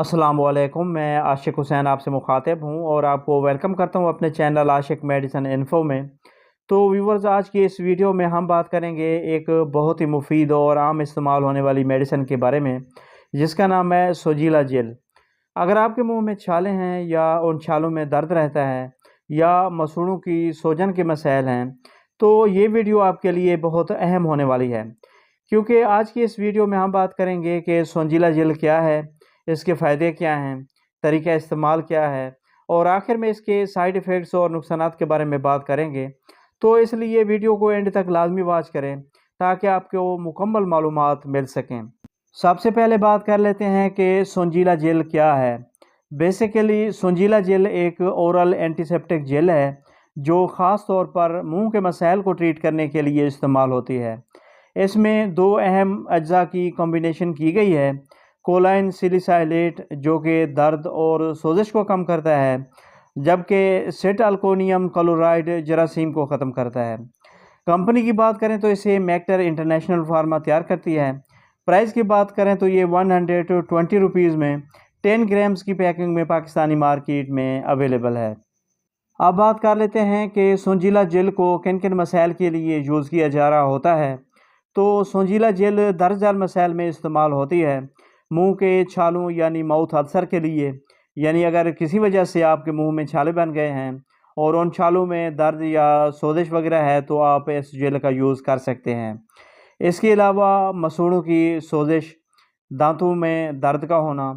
अस्सलाम वालेकुम। मैं आशिक हुसैन आपसे मुखातिब हूँ और आपको वेलकम करता हूँ अपने चैनल आशिक मेडिसिन इन्फो में। तो व्यूवर्स, आज की इस वीडियो में हम बात करेंगे एक बहुत ही मुफीद और आम इस्तेमाल होने वाली मेडिसिन के बारे में, जिसका नाम है सोजीला जेल। अगर आपके मुंह में छाले हैं या उन छालों में दर्द रहता है या मसूड़ों की सूजन के मसाइल हैं, तो ये वीडियो आपके लिए बहुत अहम होने वाली है, क्योंकि आज की इस वीडियो में हम बात करेंगे कि सोजीला जेल क्या है, इसके फ़ायदे क्या हैं, तरीका इस्तेमाल क्या है और आखिर में इसके साइड इफ़ेक्ट्स और नुकसानात के बारे में बात करेंगे। तो इसलिए वीडियो को एंड तक लाजमी वॉच करें ताकि आपको मुकम्मल मालूमात मिल सकें। सबसे पहले बात कर लेते हैं कि सोजीला जेल क्या है। बेसिकली सोजीला जेल एक ओरल एंटीसेप्टिक जेल है जो ख़ास तौर पर मुंह के मसाइल को ट्रीट करने के लिए इस्तेमाल होती है। इसमें दो अहम अज्जा की कॉम्बिनेशन की गई है। कोलाइन सिलिसाइलेट जो कि दर्द और सोजिश को कम करता है, जबकि सेटअल्कोनियम क्लोराइड जरासीम को ख़त्म करता है। कंपनी की बात करें तो इसे मैक्टर इंटरनेशनल फार्मा तैयार करती है। प्राइस की बात करें तो ये 120 रुपीज़ में 10 ग्राम्स की पैकिंग में पाकिस्तानी मार्केट में अवेलेबल है। अब बात कर लेते हैं कि सोजीला जेल को किन किन मसाइल के लिए यूज़ किया जा रहा होता है। तो सोजीला जेल दर्ज मसाइल में इस्तेमाल होती है। मुंह के छालों यानी माउथ अल्सर के लिए, यानी अगर किसी वजह से आपके मुंह में छाले बन गए हैं और उन छालों में दर्द या सोजिश वगैरह है, तो आप इस जेल का यूज़ कर सकते हैं। इसके अलावा मसूड़ों की सोजिश, दांतों में दर्द का होना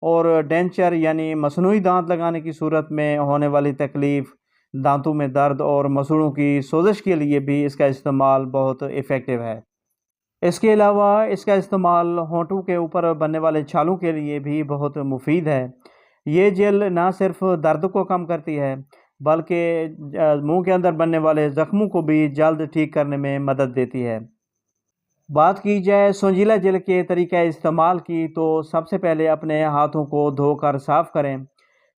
और डेंचर यानी मसनूई दांत लगाने की सूरत में होने वाली तकलीफ़, दांतों में दर्द और मसूड़ों की सोजिश के लिए भी इसका इस्तेमाल बहुत इफ़ेक्टिव है। इसके अलावा इसका इस्तेमाल होंठों के ऊपर बनने वाले छालों के लिए भी बहुत मुफीद है। ये जेल ना सिर्फ दर्द को कम करती है, बल्कि मुंह के अंदर बनने वाले ज़ख्मों को भी जल्द ठीक करने में मदद देती है। बात की जाए सोजीला जेल के तरीका इस्तेमाल की, तो सबसे पहले अपने हाथों को धोकर साफ़ करें।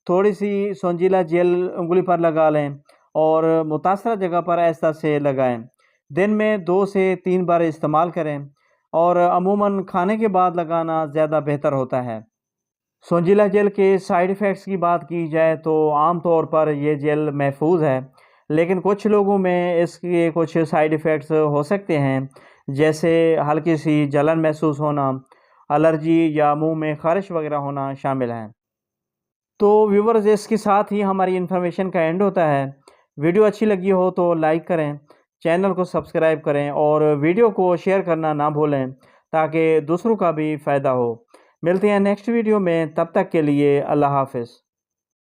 थोड़ी सी सोजीला जेल उंगली पर लगा लें और मुतासरा जगह पर आहिस्ता से लगाएं। दिन में 2 से 3 बार इस्तेमाल करें और अमूमन खाने के बाद लगाना ज़्यादा बेहतर होता है। सोजीला जेल के साइड इफ़ेक्ट्स की बात की जाए तो आम तौर पर ये जेल महफूज है, लेकिन कुछ लोगों में इसके कुछ साइड इफ़ेक्ट्स हो सकते हैं, जैसे हल्की सी जलन महसूस होना, एलर्जी या मुंह में ख़ारिश वगैरह होना शामिल हैं। तो व्यूवर्स, इसके साथ ही हमारी इन्फॉर्मेशन का एंड होता है। वीडियो अच्छी लगी हो तो लाइक करें, चैनल को सब्सक्राइब करें और वीडियो को शेयर करना ना भूलें ताकि दूसरों का भी फ़ायदा हो। मिलते हैं नेक्स्ट वीडियो में, तब तक के लिए अल्लाह हाफ़िज़।